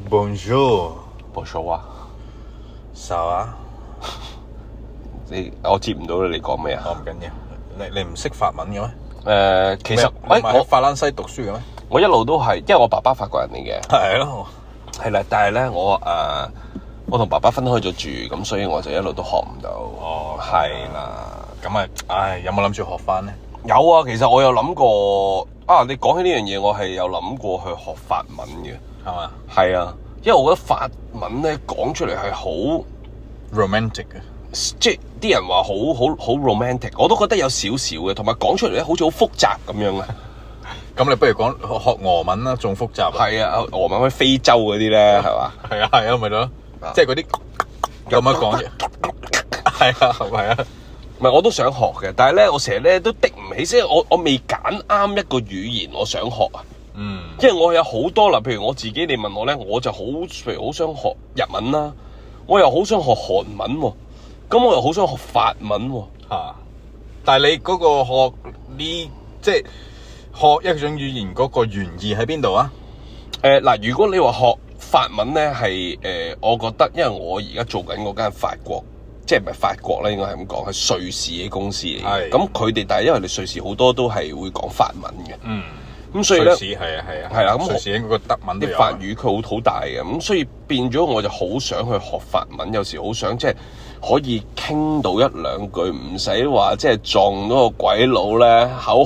Bonjour 啊， Ça va？ 我接唔到你講咩啊？唔緊要，你唔識法文嘅咩？其實你唔係喺法蘭西讀書嘅咩？我一路都係，因為我爸爸法國人嚟嘅，係咯，係啦，但係咧我同爸爸分開咗住，咁所以我就一路都學唔到。哦，係啦，咁啊，有冇諗住學翻咧？有啊，其實我有諗過啊。你講起呢樣嘢，我係有諗過去學法文嘅，係嘛係啊，因為我覺得法文咧講出嚟係好？romantic 嘅，即係啲人話好 romantic，我都覺得有少少嘅，同埋講出嚟咧好似好複雜咁樣啊。咁你不如講學俄文啦，仲複雜。係啊，俄文去非洲嗰啲咧，係嘛？係啊，咪咯，即係嗰啲咁樣講嘅。係啊，係啊。唔係，我都想學嘅，但係咧，我成日咧都滴唔起，即係我未揀啱一個語言，我想學啊。因為我有好多啦，譬如我自己，你問我咧，我就譬如好想學日文啦，我又好想學韓文喎，咁我又好想學法文喎。但係你嗰個學呢，即係學一種語言嗰個原意喺邊度啊？嗱，如果你話學法文咧，係我覺得，因為我而家做緊嗰間法國。即係唔係法國咧？應該係咁講，係瑞士嘅公司嚟嘅。咁佢哋，但係因為你瑞士好多都係會講法文嘅。咁所以咧，瑞士係啊，係啦。咁瑞士應該個德文都有。啲法語佢好大嘅，咁所以變咗我就好想去學法文。有時好想即係可以傾到一兩句，唔使話即係撞到個鬼佬咧，口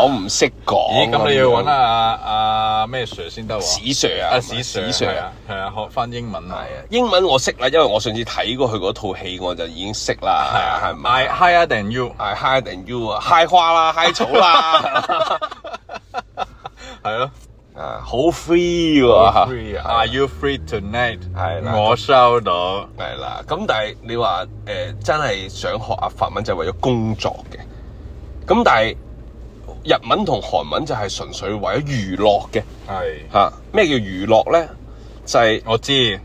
唔識講。咦？咁你要揾阿咩 Sir 先得喎？史 Sir 啊，史 Sir 啊，係啊，學翻英文啊。英文我識啦，因為我上次睇過佢嗰套戲，我就已經識啦。係啊，係咪 I higher than you， I higher than you 啊，嗨花啦，嗨草啦，係咯，好 free 喎。 free 啊 ，Are you free tonight？ 係啦，我收到。係啦，咁但係你話真係想學法文就係為咗工作嘅，咁但係日文同韓文就係純粹為咗娛樂嘅。係嚇，咩叫娛樂咧？就係我知，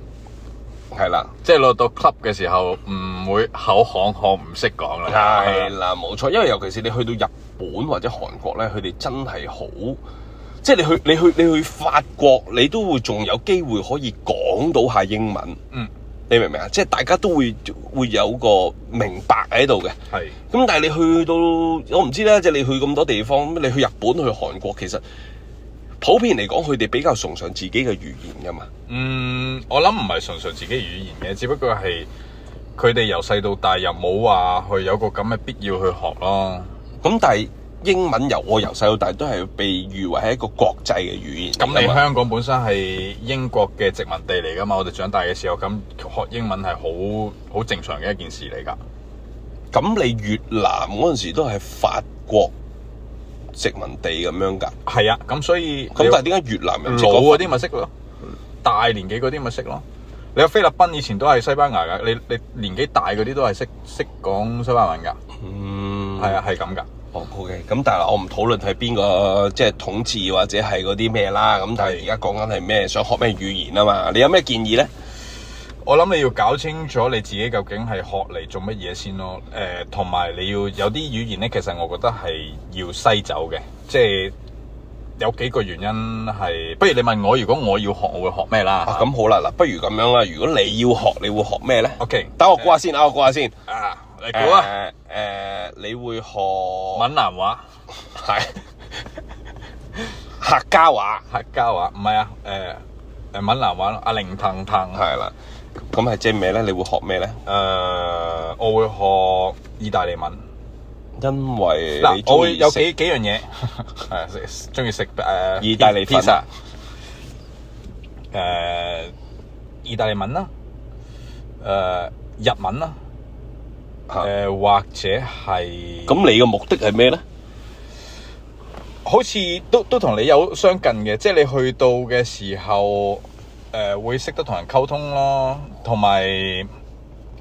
係啦，即係落到 club 嘅時候唔會口唔識講啦。係啦，冇錯，因為尤其是你去到日本或者韓國咧，佢哋真係好，即係你去法國，你都會仲有機會可以講到下英文。你明唔明啊？即係大家都會有個明白喺度嘅。係。咁但係你去到我唔知咧，即係你去咁多地方，你去日本、去韓國，其實普遍嚟講，佢哋比較崇尚自己嘅語言噶嘛。我諗唔係崇尚自己語言嘅，只不過係佢哋由細到大又冇話去有個咁嘅必要去學咯。咁但係英文我由細到大都係被譽為係一個國際嘅語言。咁你香港本身係英國嘅殖民地嚟噶嘛？我哋長大嘅時候咁學英文係好正常嘅一件事嚟噶。咁你越南嗰陣時都係法國殖民地咁樣㗎？係啊，咁所以咁但係點解越南人老嗰啲咪識咯？大年紀嗰啲咪識咯？你有菲律賓以前都係西班牙㗎，你年紀大嗰啲都係識講西班牙文㗎。係啊，係咁㗎。OK，咁但係我唔討論係邊個即係統治或者係嗰啲咩啦。咁但係而家講緊係咩？想學咩語言啊嘛？你有咩建議咧？我諗你要搞清楚你自己究竟係學嚟做乜嘢先咯。同埋你要有啲語言咧，其實我覺得係要篩走嘅，即係有幾個原因係。不如你問我，如果我要學，我會學咩啦？咁好啦，嗱，不如咁樣啦。如果你要學，你會學咩咧 ？OK， 等我估下先，你估啊？你會學閩南話，係客家話，唔係啊？閩南話咯，阿靈騰騰係啦。咁係即係咩咧？你會學咩咧？我會學意大利文，因為我會有幾樣嘢，係中意食意大利粉啊，意大利文啦，日文啦，或者係咁你嘅目的係咩咧？好似都同你有相近嘅，即係你去到嘅時候，會識得同人溝通咯，同埋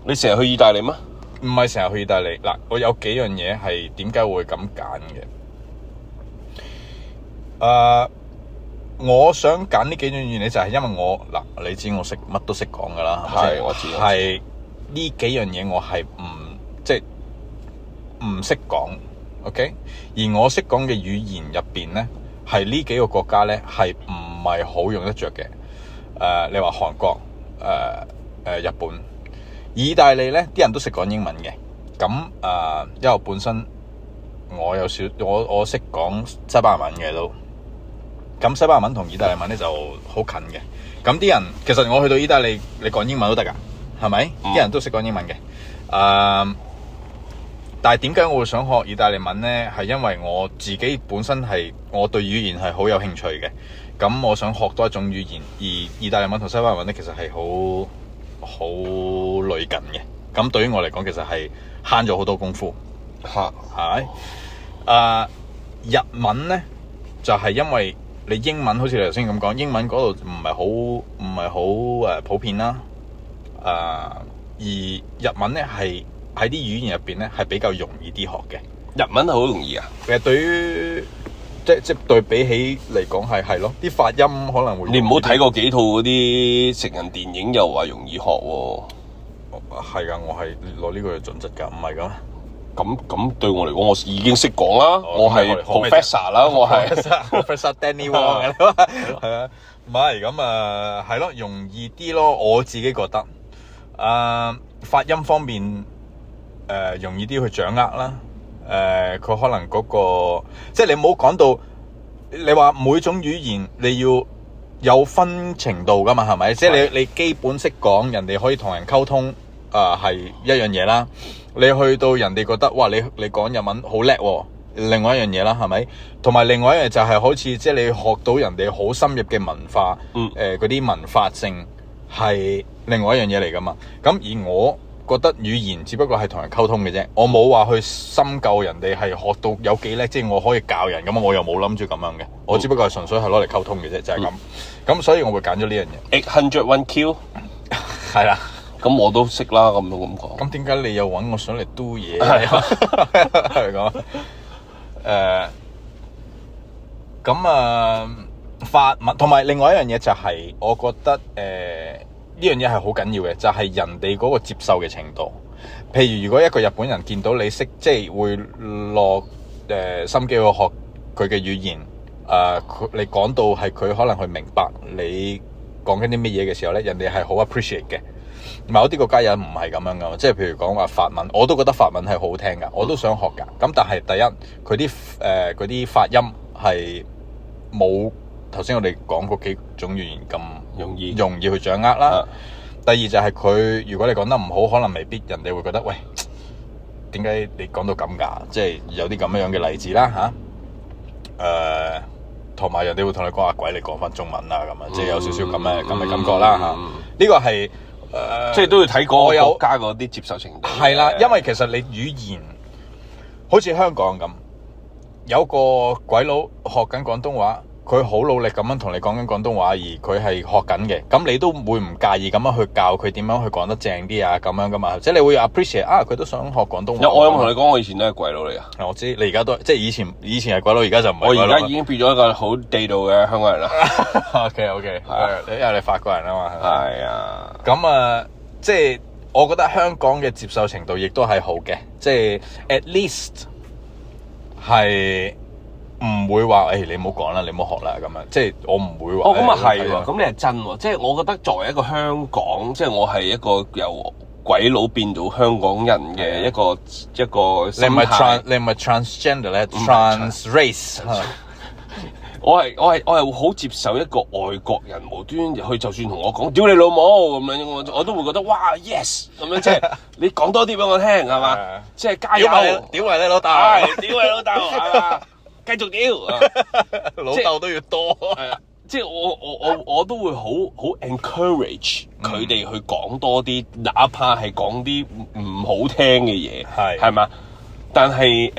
你成日去意大利咩？唔係成日去意大利。嗱，我有幾樣嘢係點解會咁揀嘅？我想揀呢幾樣嘢咧，就係因為你知我識乜都識講噶啦，係我知。係呢幾樣嘢我係唔識講 ，OK？ 而我識講嘅語言入邊咧，係呢幾個國家咧係唔係好用得着嘅。你話韓國、日本、意大利咧，啲人都識講英文嘅。咁因為本身我識講西班牙文嘅都。咁西班牙文同意大利文咧就好近嘅。咁啲人其實我去到意大利，你講英文都得㗎，係咪？啲人都識講英文嘅。但係點解我會想學意大利文咧？係因為我自己本身我對語言係好有興趣嘅。咁我想學多一種語言，而意大利文同西班牙文咧其實係好類近嘅。咁對於我嚟講，其實係慳咗好多功夫。係咪？日文咧就係因為你英文好似你頭先咁講，英文嗰度唔係好普遍啦。而日文咧係喺啲語言入邊咧係比較容易啲學嘅。日文係好容易啊？其實對於即對比起嚟講係咯，啲發音可能會。你唔好睇過幾套嗰啲成人電影又話容易學喎。係噶，我係攞呢個嘅準則㗎，唔係㗎。咁對我嚟講，我已經識講啦。我係 professor 啦，我係 professor Danny Wong 係啊，唔係咁係咯，容易啲咯。我自己覺得發音方面容易啲去掌握啦。佢可能嗰個即係你唔好講到你話每種語言你要有分程度㗎嘛，係咪？即係你基本識講，人哋可以同人溝通係一樣嘢啦。你去到人哋覺得哇，你講日文好叻喎，另外一樣嘢啦，係咪？同埋另外一樣就係好似即係你學到人哋好深入嘅文化，嗰啲文化性係另外一樣嘢嚟噶嘛。咁而我覺得語言只不過係同人溝通嘅啫，我冇話去深究人哋係學到有幾叻，即係我可以教人咁，我又冇諗住咁樣嘅。我只不過係純粹係攞嚟溝通嘅啫，就係咁。咁所以我會揀咗呢樣嘢。801Q 係啦。咁我都識啦，咁講。咁點解你又揾我上嚟 do 嘢？係講咁法文同埋另外一樣嘢就係，我覺得呢樣嘢係好緊要嘅，就係人哋嗰個接受嘅程度。譬如如果一個日本人見到你識，即係會落心機去學佢嘅語言，你講到係佢可能去明白你講緊啲乜嘢嘅時候咧，人哋係好 appreciate 嘅。某啲國家人唔係咁樣噶，即係譬如講話法文，我都覺得法文係好聽噶，我都想學噶。咁但係第一，佢啲發音係冇頭先我哋講嗰幾種語言咁容易去掌握啦。第二就係佢，如果你講得唔好，可能未必人哋會覺得喂，點解你講到咁噶？即係有啲咁樣嘅例子啦吓。同埋人哋會同你講鬼，你講翻中文啦咁啊，即係有少少咁嘅感覺啦吓。呢個係。即係都要睇嗰個國家嗰啲接受程度。係啦，因為其實你語言好似香港咁，有個鬼佬學緊廣東話，佢好努力咁樣同你講緊廣東話，而佢係學緊嘅，咁你都會唔介意咁樣去教佢點樣去講得正啲啊？咁樣噶嘛，即係你會 appreciate 佢都想學廣東話。我有冇同你講，我以前都係鬼佬嚟噶？我知你而家都即係以前係鬼佬，而家就唔係鬼佬。我而家已經變咗一個好地道嘅香港人啦。OK， 因為你法國人啊嘛。係啊。咁即係我覺得香港嘅接受程度亦都係好嘅，即係 at least 係唔會話你唔好講啦，你唔好學啦咁樣，即係我唔會話。咁啊係喎，咁你係真喎，即係我覺得作為一個香港，即係我係一個由鬼佬變到香港人嘅一個心態。你唔係 transgender 咧，trans race。我係好接受一個外國人無端去，就算同我講屌你老母咁樣，我都會覺得哇 yes 咁樣，即係你講多啲俾我聽係嘛，即係加油，屌你老豆，屌你老豆係嘛，繼續屌，老豆都要多，係啊，即係我都會好 encourage 佢哋去講多啲，哪怕係講啲唔好聽嘅嘢，係嘛，但係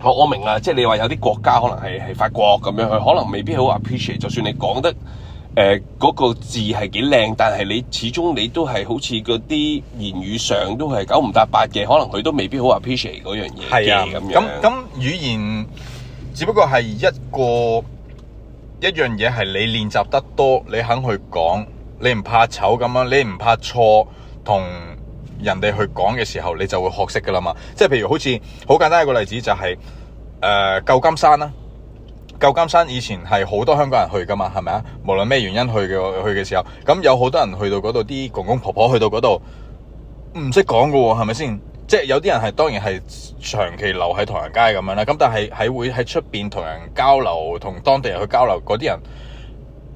我明啊，即係你話有啲國家可能係法國咁樣，佢可能未必好 appreciate。就算你講得嗰個字係幾靚，但係你始終你都係好似嗰啲言語上都係九唔搭八嘅，可能佢都未必好 appreciate 嗰樣嘢嘅咁樣。咁語言只不過係一樣嘢，係你練習得多，你肯去講，你唔怕醜咁樣，你唔怕錯同人哋去講嘅時候，你就會學識噶啦嘛。即係譬如好似好簡單一個例子就係舊金山啦。舊金山以前係好多香港人去噶嘛，係咪啊？無論咩原因去嘅時候，咁有好多人去到嗰度，啲公公婆婆去到嗰度唔識講噶喎，係咪先？即係有啲人係當然係長期留喺唐人街咁樣啦，咁但係會喺出邊同人交流，同當地人去交流嗰啲人，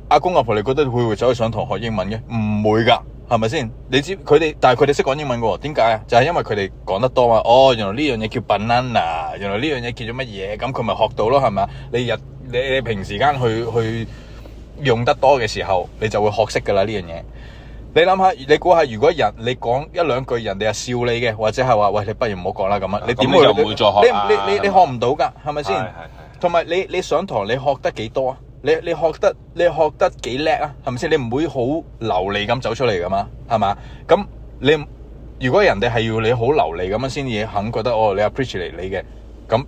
阿公阿婆，你覺得會唔會走去上堂學英文嘅？唔會㗎，係咪先？你知佢哋，但係佢哋識講英文㗎喎，點解啊？就係因為佢哋講得多嘛。哦，原來呢樣嘢叫 banana， 原來呢樣嘢叫做乜嘢，咁佢咪學到咯，係咪啊？你平時間去用得多嘅時候，你就會學識㗎啦呢樣嘢。你諗下，你估下，如果你講一兩句，人哋係笑你嘅，或者係話喂，你不如唔好講啦咁啊，你點會？唔會再學啊？你學唔到㗎，係咪先？同埋你上堂你學得幾多啊？你學得幾叻啊？係咪先？你唔會好流利咁走出嚟㗎嘛？係嘛？咁如果人哋係要你好流利咁樣先至肯覺得你 appreciate 你嘅，咁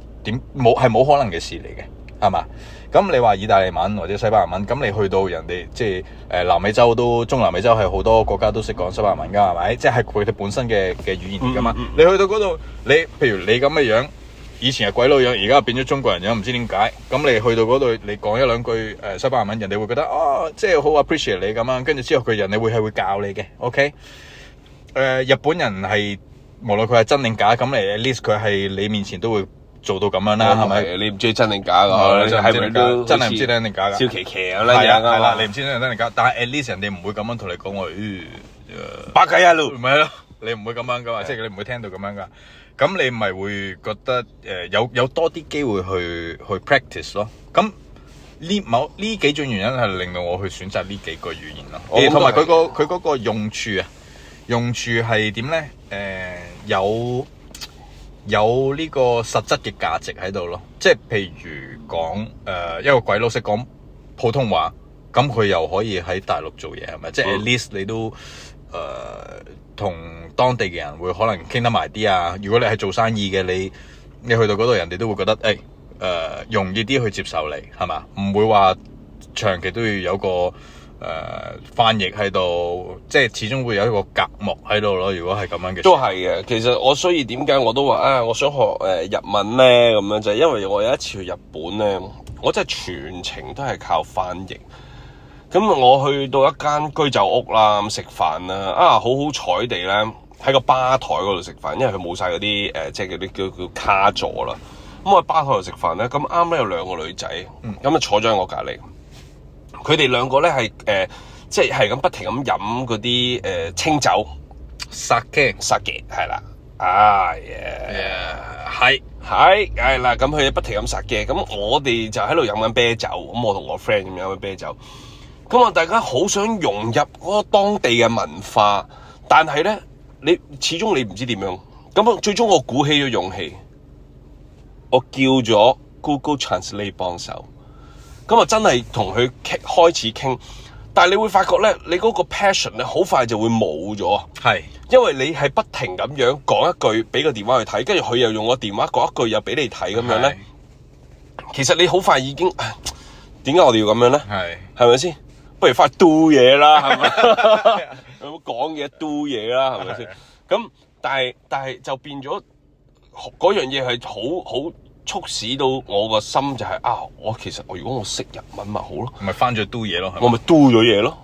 冇可能嘅事嚟嘅，係嘛？咁你話意大利文或者西班牙文，咁你去到人哋即係南美洲中南美洲係好多國家都識講西班牙文㗎，係咪？即係佢哋本身嘅語言嚟㗎嘛。你去到嗰度，譬如你咁嘅樣，以前係鬼佬樣，而家變咗中國人樣，唔知點解。咁你去到嗰度，你講一兩句西班牙文，人哋會覺得即係好 appreciate 你咁樣。跟住之後人哋會教你嘅，OK？日本人係無論佢係真定假，咁at least 佢係你面前都會做到咁樣啦，係咪？你唔知真定假㗎，係咪都真係唔知真定假㗎？笑騎騎咁啦，係啦，你唔知真定假，但係 at least 人哋唔會咁樣同你講我，巴計啊路，唔係咯，你唔會咁樣㗎嘛，即係你唔會聽到咁樣㗎。咁你咪會覺得有多啲機會去 practice 咯。咁呢幾種原因係令到我去選擇呢幾個語言咯。同埋佢嗰個用處啊，用處係點咧？有呢個實質嘅價值喺度咯。即係譬如講一個鬼佬識講普通話，咁佢又可以喺大陸做嘢，係咪？即係 at least 你都同當地嘅人會可能傾得埋啲啊。如果你係做生意嘅，你去到嗰度，人哋都會覺得容易啲去接受你，係嘛？唔會話長期都要有個翻譯喺度，即係始終會有一個隔膜喺度咯。如果係咁樣嘅，都係嘅。其實所以點解我都話我想學日文咧，咁樣就係因為我有一次去日本咧，我真係全程都係靠翻譯。咁我去到一間居酒屋啦，咁食飯啦，好彩地咧喺個吧台嗰度食飯，因為佢冇晒嗰啲即係嗰啲叫卡座啦。咁我喺吧台度食飯咧，咁啱咧有兩個女仔，咁坐咗喺我隔離。佢哋兩個咧係即係咁不停咁飲嗰啲清酒，sake 係啦，係啦，咁佢哋不停咁sake，咁我哋就喺度飲緊啤酒，咁我同我 friend 咁飲緊啤酒。咁啊！大家好想融入嗰個當地嘅文化，但係咧，你始終你唔知點樣。咁啊，最終我鼓起咗勇氣，我叫咗 Google Translate 幫手。咁啊，真係同佢開始傾，但係你會發覺咧，你嗰個 passion 咧，好快就會冇咗。係，因為你係不停咁樣講一句，俾個電話去睇，跟住佢又用個電話講一句，又俾你睇咁樣咧。其實你好快已經點解我哋要咁樣咧？係咪先？不如翻去 do 嘢啦，係咪？咁講嘢 do 嘢啦，係咪先？咁但係就變咗嗰樣嘢係好促使到我個心就係其實如果我識日文咪好咯，咪翻咗 do 嘢咯，我咪 do 咗嘢咯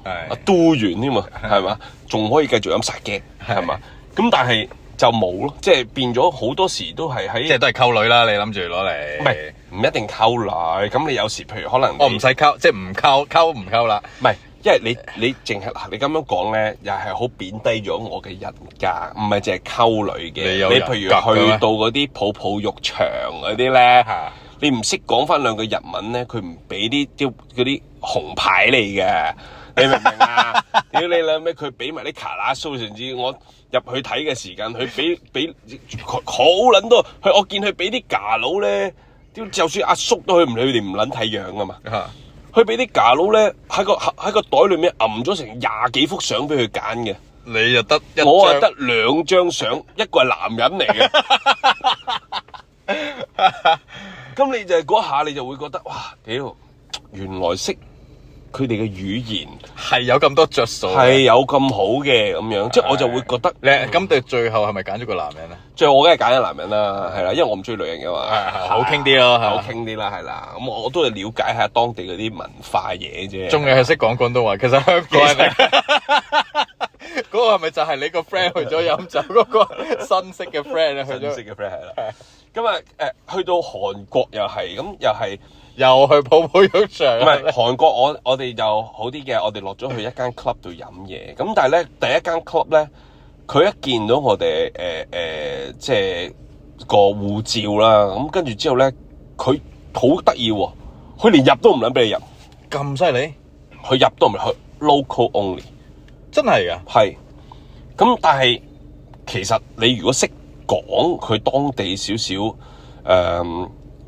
，do 完添嘛，係嘛？仲可以繼續飲sake，係嘛？咁但係就冇咯，即係變咗好多時都係喺，即係都係溝女啦。你諗住攞嚟，唔一定溝女。咁你有時譬如可能我唔使溝，即係唔溝啦。唔係，因為你淨係你咁樣講咧，又係好貶低咗我嘅人格，唔係淨係溝女嘅。你譬如去到嗰啲泡泡浴場嗰啲咧，你唔識講翻兩句日文咧，佢唔俾啲嗰啲紅牌你嘅。你明唔明啊？屌你啦咩？佢俾埋啲卡拉蘇，甚至我入去睇嘅時間，佢俾好撚多。我見佢俾啲假佬咧，就算阿叔都佢哋唔撚睇樣噶嘛。佢俾啲假佬咧喺個袋裏面揞咗成20幾幅相俾佢揀嘅。你就得一張，我係得2張相，一個係男人嚟嘅。咁你就係嗰下，你就會覺得哇，屌，原來識佢哋嘅語言係有咁多着數，係有咁好嘅咁樣，即係我就會覺得你咁對最後係咪揀咗個男人咧？最後我梗係揀咗男人啦，係啦，因為我唔中意女人嘅嘛，好傾啲咯，好傾啲啦，係啦，咁我都係了解下當地嗰啲文化嘢啫。仲要係識講廣東話，其實香港人嗰個係咪就係你個 friend 去咗飲酒嗰個新識嘅 friend 咧？去咗新識嘅 friend 係啦，咁啊去到韓國又係咁，又去泡泡浴場。唔係韓國我哋就好啲嘅，我哋落咗去一間 club 度飲嘢，咁但係咧第一間 club 咧，佢一見到我哋即係個護照啦，咁跟住之後咧，佢好得意喎，佢連入都唔撚俾你入，咁犀利，佢入都唔去 local only。真係噶，係，咁但係其實你如果識講佢當地少少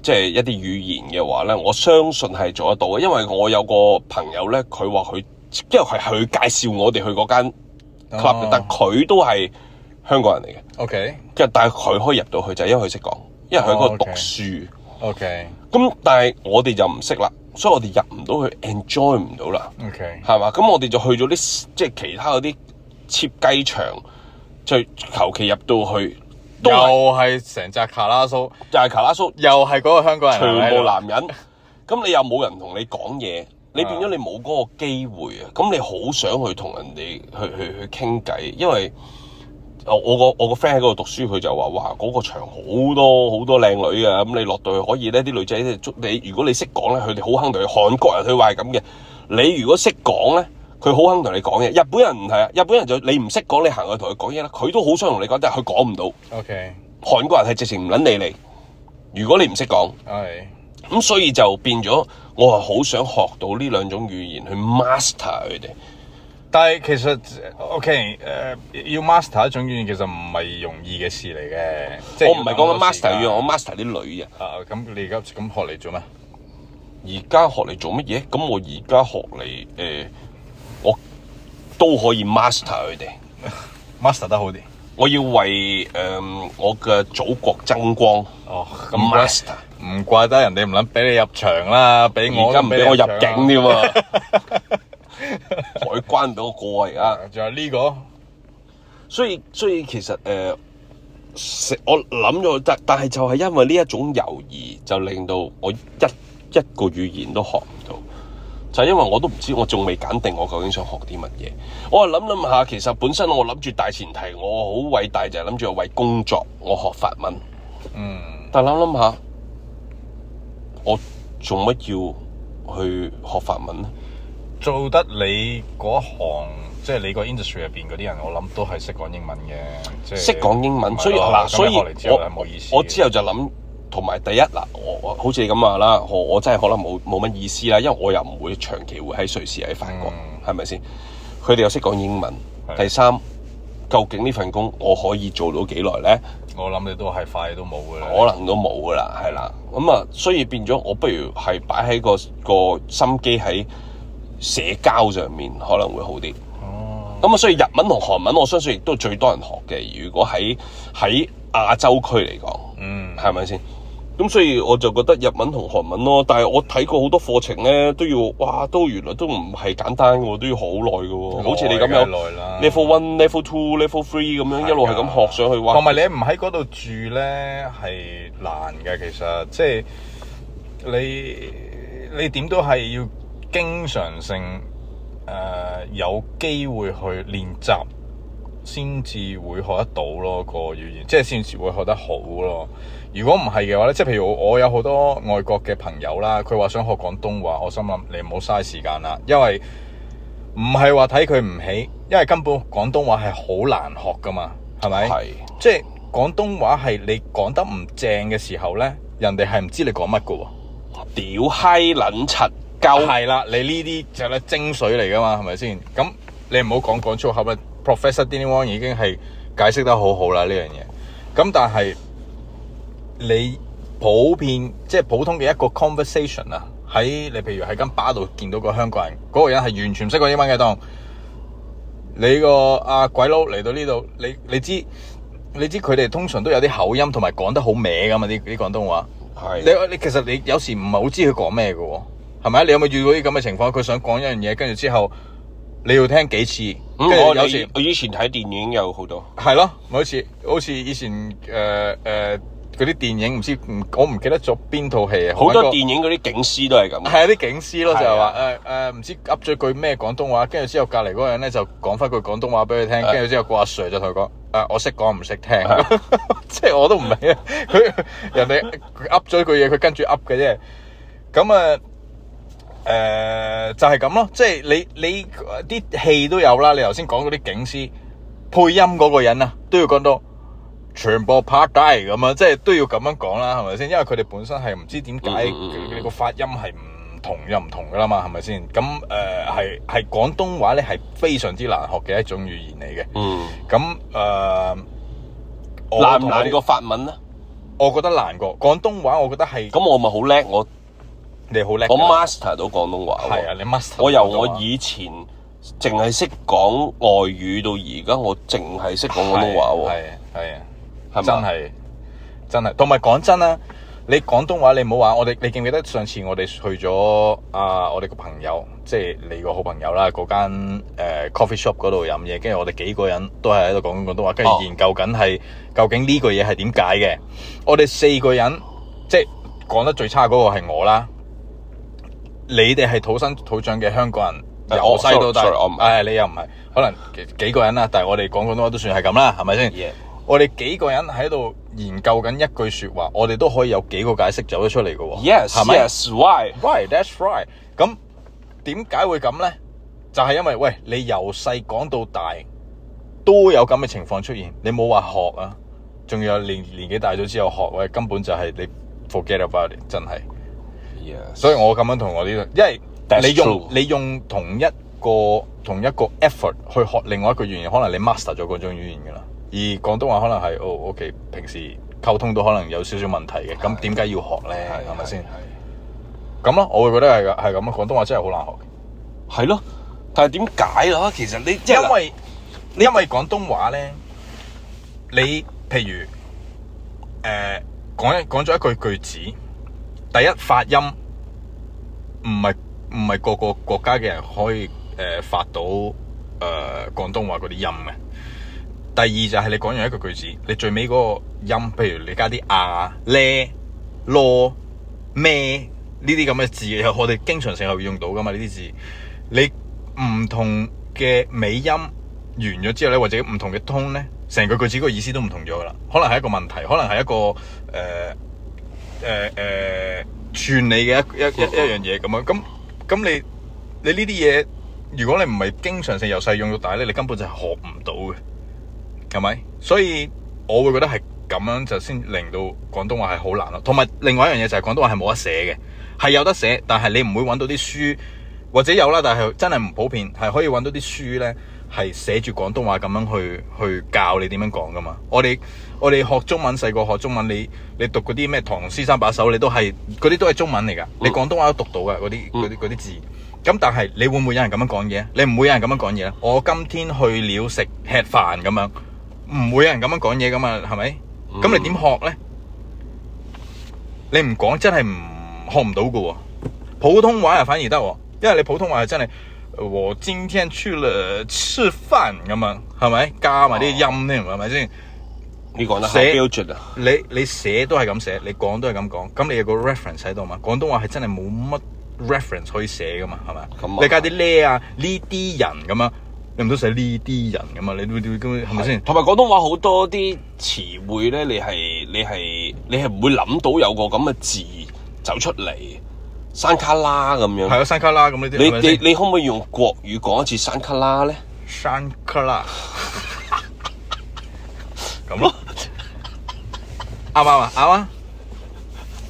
即係一啲語言嘅話咧，我相信係做得到嘅，因為我有個朋友咧，佢話佢，因為係佢介紹我哋去嗰間 club，但佢都係香港人嚟嘅。OK，但係佢可以入到去就係因為佢識講，因為佢喺嗰度讀書。OK，咁但係我哋就唔識啦，所以我哋入唔到去 enjoy 唔到啦。OK，係嘛？咁我哋就去咗啲即係其他嗰啲 cheap 雞場，就求其入到去，又係成隻卡拉蘇，又係卡拉蘇，又係嗰個香港人，全部男人。咁你又冇人同你講嘢，你變咗你冇嗰個機會啊！咁你好想去同人哋去傾偈，因為我個 friend 喺嗰度讀書，佢就話：哇，嗰個場好多靚女啊！咁你落到去可以咧，啲女仔咧捉你，如果你識講咧，佢哋好肯同你。韓國人佢話係咁嘅，你如果識講咧，佢好肯同你講嘢。日本人唔係啊，日本人就你唔識講，你行去同佢講嘢啦，佢都好想同你講，但係佢講唔到。OK，韓國人係直情唔撚理你，如果你唔識講。係。咁所以就變咗，我係好想學到呢兩種語言去 master 佢哋。但係其實 OK，要 master 一種語言其實唔係容易嘅事嚟嘅。即係我唔係講緊 master 語言，我 master 啲女嘅。咁你而家咁學嚟做咩？而家學嚟做乜嘢？咁我而家學嚟我都可以 master 佢哋，master 得好啲。我要為我嘅祖國爭光。哦，咁 master 唔怪得人哋唔撚俾你入場啦，俾我而家唔俾我入境添啊！海關俾我過啊！而家仲有呢個，所以其實我諗咗，但係就係因為呢一種猶豫，就令到我一個語言都學唔到。就係因為我都唔知，我仲未揀定我究竟想學啲乜嘢。我係諗下，其實本身我諗住大前提，我好偉大就係諗住為工作，我學法文。但諗下，我做乜要去學法文咧？做得你嗰行，即係你個 industry 入邊嗰啲人，我諗都係識講英文嘅，即係識講英文。所以我之後就諗。同埋第一嗱，我好似你咁話啦，我真係可能冇乜意思啦，因為我又唔會長期會喺瑞士喺法國，係咪先？佢哋又識講英文。第三，究竟呢份工我可以做到幾耐咧？我諗你都係快都冇噶啦，可能都冇噶啦，係啦。咁啊，所以變咗我不如係擺喺個心機喺社交上面，可能會好啲。咁啊，所以日文同韓文，我相信亦都最多人學嘅。如果喺亞洲區嚟講，係咪先？咁所以我就覺得日文同韓文咯，但係我睇過好多課程咧，都原來都唔係簡單嘅，都要好耐嘅。好似你咁樣 level 1、level 2、level 3咁樣一路係咁學上去。同埋你唔喺嗰度住咧係難嘅，其實即係你點都係要經常性有機會去練習，先至會學得到咯，個語言，即係先至會學得好咯。如果唔係嘅話咧，即係譬如我有好多外國嘅朋友啦，佢話想學廣東話，我心諗你唔好嘥時間啦，因為唔係話睇佢唔起，因為根本廣東話係好難學噶嘛，係咪？係。即係廣東話係你講得唔正嘅時候咧，人哋係唔知你講乜噶喎。屌閪撚柒鳩。係啦，你呢啲就係精髓嚟噶嘛，係咪先？咁你唔好講粗口啦。Professor Danny Wong 已經係解釋得好好啦呢樣嘢。咁但係你普遍即係普通嘅一個 conversation 啊，喺你譬如喺間bar度見到個香港人，嗰個人係完全唔識講英文嘅，當你個鬼佬嚟到呢度，你知佢哋通常都有啲口音同埋講得好歪噶嘛，啲廣東話。係你其實你有時唔係好知佢講咩嘅喎。係咪？你有冇遇到啲咁嘅情況？佢想講一樣嘢，跟住之後你要聽幾次，跟住有時我以前睇電影有好多，係咯，好似以前嗰啲電影我唔記得咗邊套戲啊。好多電影嗰啲警司都係咁。係啊，啲警司咯，就係話唔知噏咗句咩廣東話，跟住之後隔離嗰個人咧就講翻句廣東話俾佢聽，跟住之後個阿 Sir 就同佢講我識講唔識聽，即係我都唔明啊！人哋噏咗句嘢，佢跟住噏嘅啫。咁就係咁咯，即係你啲戲都有啦。你頭先講嗰啲警司配音嗰個人啊，都要講到全部拍低咁啊，即係都要咁樣講啦，係咪先？因為佢哋本身係唔知點解佢哋個發音係唔同又唔同噶啦嘛，係咪先？咁係廣東話咧係非常之難學嘅一種語言嚟嘅。咁難唔難過法文咧？我覺得難過廣東話，我覺得係。咁我咪好叻，你好叻，我 master 到廣東話。係啊，你 master。我由我以前淨係識講外語到而家，我淨係識講廣東話喎。係啊，真係。同埋講真啦，你廣東話你唔好話我哋，你記唔記得上次我哋去咗我哋個朋友，即係你個好朋友啦，嗰間coffee shop 嗰度飲嘢，跟住我哋幾個人都係喺度講緊廣東話，跟住研究緊係究竟呢個嘢係點解嘅。我哋4個人即係講得最差嗰個係我啦。你哋係土生土長嘅香港人，由細到大，你又唔係，可能幾個人啦，但係我哋講廣東話都算係咁啦，係咪先？Yeah. 我哋幾個人喺度研究緊一句說話，我哋都可以有幾個解釋走得出嚟嘅喎。Yes，係咪？Why? That's right。咁點解會咁咧？就係因為喂，你由細講到大都有咁嘅情況出現，你冇話學啊，仲有年紀大咗之後學，喂，根本就係你 forget about it， 真係。Yes. 所以我咁樣同我啲，因為你用同一個 effort 去學另外一個語言，可能你 master 咗嗰種語言噶啦。而廣東話可能係OK， 平時溝通都可能有少少問題嘅。咁點解要學咧？係咪先？咁咯，我會覺得係咁咯。廣東話真係好難學。係咯，但係點解咯？其實你即係因為廣東話咧，你譬如講咗一句子。第一，發音唔係個個國家嘅人可以發到廣東話嗰啲音嘅。第二就係你講完一個句子，你最尾嗰個音，譬如你加啲啊、咧、囉、咩呢啲咁嘅字，我哋經常性係會用到噶嘛呢啲字。你唔同嘅尾音完咗之後咧，或者唔同嘅 tone 咧，成個句子個意思都唔同咗噶啦。可能係一個問題，可能係一個串你嘅一樣嘢咁樣，咁你呢啲嘢，如果你唔係經常性由細用到大咧，你根本就係學唔到嘅，係咪？所以我會覺得係咁樣就先令到廣東話係好難咯。同埋另外一樣嘢就係廣東話係冇得寫嘅，係有得寫，但係你唔會揾到啲書，或者有啦，但係真係唔普遍，係可以揾到啲書咧係寫住廣東話咁樣去教你點樣講噶嘛。我哋學中文，細個學中文，你讀嗰啲咩唐詩三百首，你都係嗰啲都係中文嚟噶。你廣東話都讀到噶嗰啲字。咁但係你會唔會有人咁樣講嘢？你唔會有人咁樣講嘢。我今天去了吃飯咁樣，唔會有人咁樣講嘢噶嘛？係咪？咁你點學咧？你唔講真係學唔到噶。普通話又反而得，因為你普通話係真係我今天去了吃飯咁樣，係咪？加埋啲音添，係咪先？你講得好標準啊！你寫都係咁寫，你講都係咁講，咁你有個 reference 喺度嘛？廣東話係真係冇乜 reference 可以寫噶嘛？係咪？你加啲呢啊呢啲人咁啊，你唔都寫呢啲人咁啊？你係咪先？同埋廣東話好多啲詞彙咧，你係唔會諗到有個咁嘅字走出嚟，山卡拉咁樣。係啊，山卡拉咁呢啲。你可唔可以用國語講一次山卡拉咧？山卡拉。咁咯，啱唔啱啊？啱啊，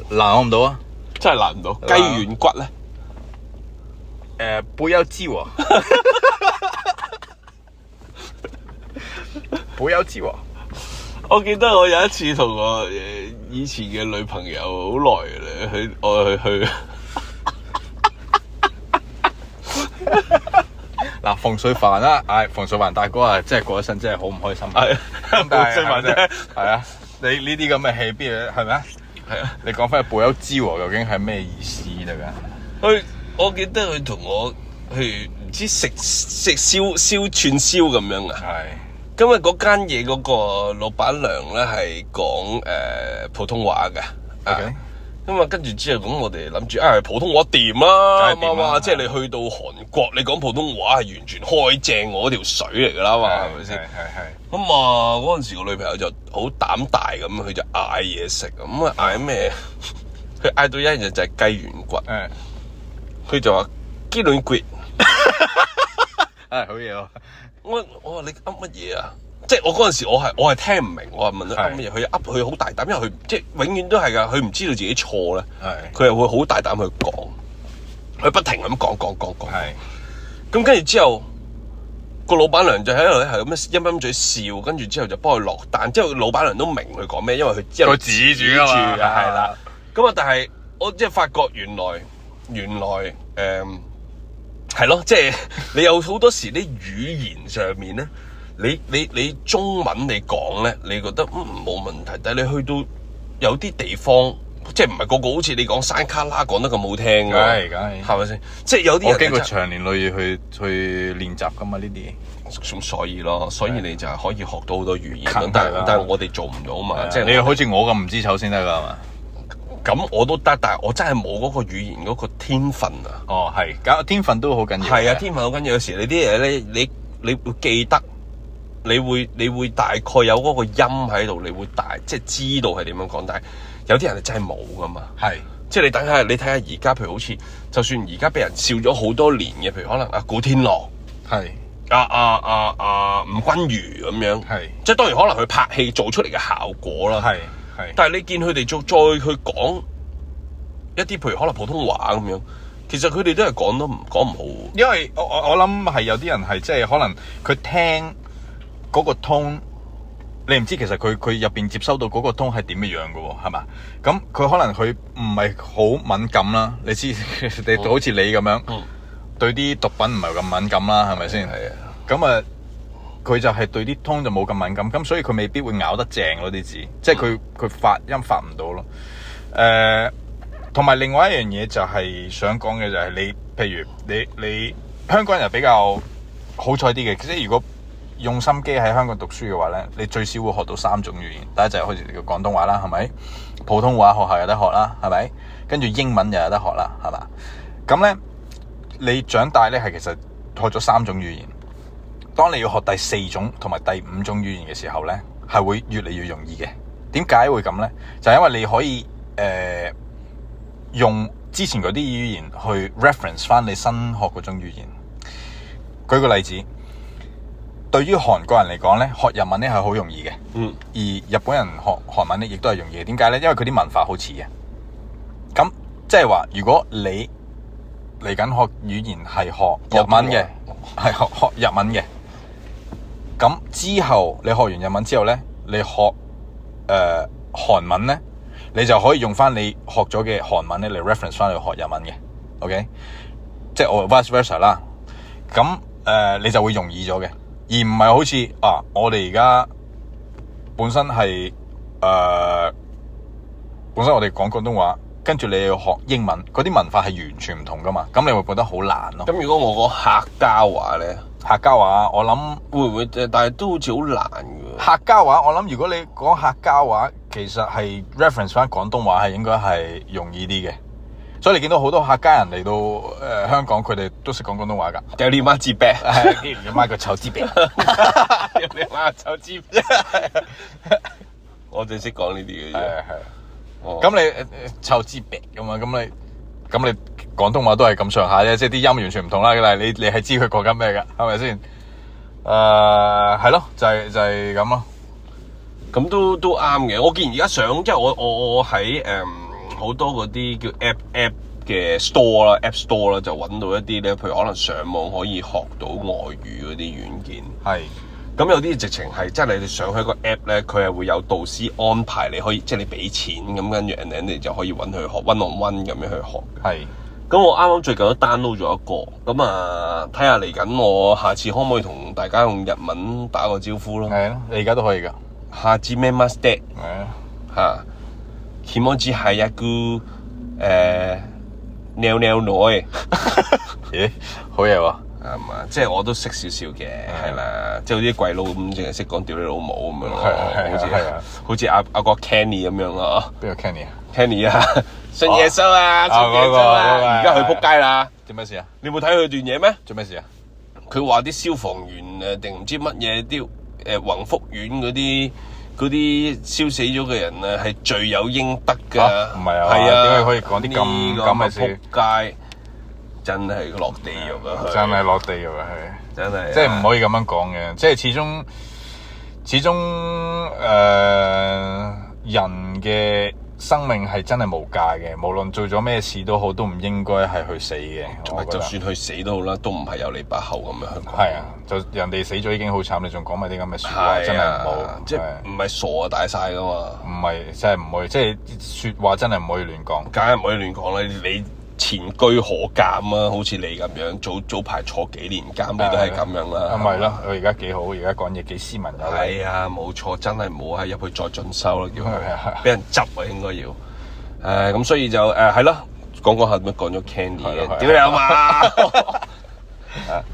難我唔到啊，真係難唔到。雞軟骨咧，不要激我，不要激我。我記得我有一次同我以前嘅女朋友好耐嘅咧，我去。嗱，馮淬帆啦，馮淬帆大哥啊，真係過咗身，真係好唔開心。係，馮淬帆啫，係啊，你呢啲咁嘅戲邊係咪啊？係啊，你講翻去不要激我究竟係咩意思嚟㗎？我記得佢同我去唔知食燒串燒咁樣啊。係。咁啊嗰間嘢嗰個老闆娘咧係講普通話嘅。OK。咁啊，跟住之後咁，我哋諗住普通話掂啦，梗係掂啦即係你去到韓國，你講普通話係完全開正我嗰條水嚟㗎啦嘛，係咪先？係。咁啊，嗰陣時個女朋友就好膽大咁，佢就嗌嘢食，咁啊嗌咩？佢嗌到一樣就係雞軟骨，佢就話雞軟骨，好嘢喎！我話你噏乜嘢啊？即係我嗰陣時我係聽唔明，我係問佢噏乜嘢，佢噏佢好大膽，因為佢即係永遠都係㗎，佢唔知道自己錯咧，佢係會好大膽去講，佢不停咁講。咁跟住之後，個老闆娘就喺度係咁樣陰陰嘴笑，跟住之後就幫佢落單，之後老闆娘都明佢講咩，因為佢之後指住啊嘛，係啦。咁啊，但係我即係發覺原來係咯，即係你有好多時啲語言上面咧。你中文你講咧，你覺得冇問題，但係你去到有啲地方，即係唔係個個好似你講山卡拉講得咁好聽㗎，係咪先？即係有啲人我經過長年累月去練習㗎嘛呢啲，咁所以你就係可以學到好多語言，但係我哋做唔到嘛，即係你好似我咁唔知醜先得㗎嘛？咁我都得，但係我真係冇嗰個語言嗰個天分啊！哦，係，天分都好緊要。係啊，天分好緊要。有時你啲嘢咧，你會記得。你會大概有嗰個音喺度，你會即係知道係點樣講，但係有啲人係真係冇噶嘛。係，即係你睇下而家，譬如好似，就算而家俾人笑咗好多年嘅，譬如可能古天樂，係吳君如咁樣，係，即係當然可能佢拍戲做出嚟嘅效果啦，係，但係你見佢哋再去講一啲譬如可能普通話咁樣，其實佢哋都係講唔好，因為我諗係有啲人係即係可能佢聽。嗰個 tone，你唔知其實佢入邊接收到嗰個 tone 係點嘅樣嘅喎，係嘛？咁佢可能佢唔係好敏感啦，你知你好似你咁樣，對啲毒品唔係咁敏感啦，係咪先？係啊。咁啊，佢就係對啲 tone 就冇咁敏感，咁所以佢未必會咬得正嗰啲字，即係佢發音發唔到咯。同埋另外一樣嘢就係想講嘅就係譬如你香港人比較好彩啲嘅，即係如果用心機喺香港讀書嘅話咧，你最少會學到3種語言。第一就係好似叫廣東話啦，係咪？普通話學校有得學啦，係咪？跟住英文又有得學啦，係嘛？咁咧，你長大咧係其實學咗3種語言。當你要學第4種同埋第5種語言嘅時候咧，係會越嚟越容易嘅。點解會咁咧？就係因為你可以用之前嗰啲語言去 reference 翻你新學嗰種語言。舉個例子。對於韓國人嚟講咧，學日文咧係好容易嘅，而日本人學韓文咧亦都係容易嘅。點解咧？因為佢啲文化好似嘅。咁即係話，如果你嚟緊學語言係學日文嘅，係學日文嘅，咁之後你學完日文之後咧，你學韓文咧，你就可以用翻你學咗嘅韓文咧嚟 reference 翻去學日文嘅。OK， 即係我 vice versa 啦。咁你就會容易咗嘅。而唔係好似我哋而家本身係本身我哋講廣東話，跟住你要學英文，嗰啲文化係完全唔同噶嘛，咁你會覺得好難咯。咁如果我講客家話咧，客家話我諗會唔會？但係都好似好難嘅。客家話我諗如果你講客家話，其實係 reference 翻廣東話係應該係容易啲嘅。所以你見到好多客家人嚟到香港，佢哋都識講廣東話㗎。有你媽支餅，你媽個臭支餅，有你媽臭支餅。我淨識講呢啲嘅啫。係。咁你臭支餅咁啊？咁你廣東話都係咁上下啫，即係啲音完全唔同啦。但係你係知佢講緊咩㗎？係咪先？係咯，就係咁咯。咁都啱嘅。我見而家上，即係我喺好多嗰啲叫 app 嘅 store 啦 ，app store 啦，就揾到一啲咧，譬如可能上網可以學到外語嗰啲軟件。係。咁有啲直情係真係你上去個 app 咧，佢係會有導師安排你可以，即係你俾錢咁，跟住你就可以揾佢學 one-on-one 咁樣去學。係。咁我啱啱最近都 download 咗一個，咁啊睇下嚟緊我下次可唔可以同大家用日文打個招呼咯？係啊，你而家都可以㗎。はじめまして。係啊。気持ち早く尿尿女，咦，好嘢喎！係嘛？即係我都識少少嘅，係啦，即係好似啲鬼佬咁，淨係識講屌你老母咁樣咯，好似阿個 Kenny 咁樣啊。邊個 Kenny 啊 ？Kenny 啊，信耶穌啊，信耶穌啊，而家佢撲街啦！做咩事啊？你冇睇佢段嘢咩？做咩事啊？佢話啲消防員定唔知乜嘢啲宏福苑嗰啲燒死咗嘅人啊，係罪有應得㗎。唔係啊？係啊，點解可以講啲咁嘅事？撲街！真係落地獄啊！真係落地獄啊！係真係，即係唔可以咁樣講嘅。即係始終人嘅生命係真係無價嘅，無論做咗咩事都好，都唔應該係去死嘅。就算去死都好啦，都唔係有你把口咁樣去講。係啊，就人哋死咗已經好慘，你仲講埋啲咁嘅説話，真係唔好。即係唔係傻啊大晒㗎嘛？唔係，真係唔可以，即係説話真係唔可以亂講。梗係唔可以亂講啦！你前居可鑑啊，好似你咁樣，早排坐幾年監，你都係咁樣啦。咪咯，佢而家幾好，而家講嘢幾斯文有禮。係啊，冇錯，真係唔好喺入去再進修啦，叫佢俾人執啊，應該要。咁所以就係咯，講下點樣講咗 Candy 嘅，屌你阿媽！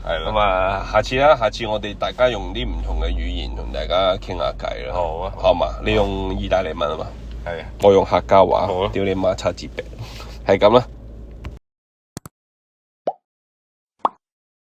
係咁啊，下次我哋大家用啲唔同嘅語言同大家傾下偈啦。好啊，好嘛？你用意大利文啊嘛？係。我用客家話。好啊。屌你媽，叉字餅，係咁啦。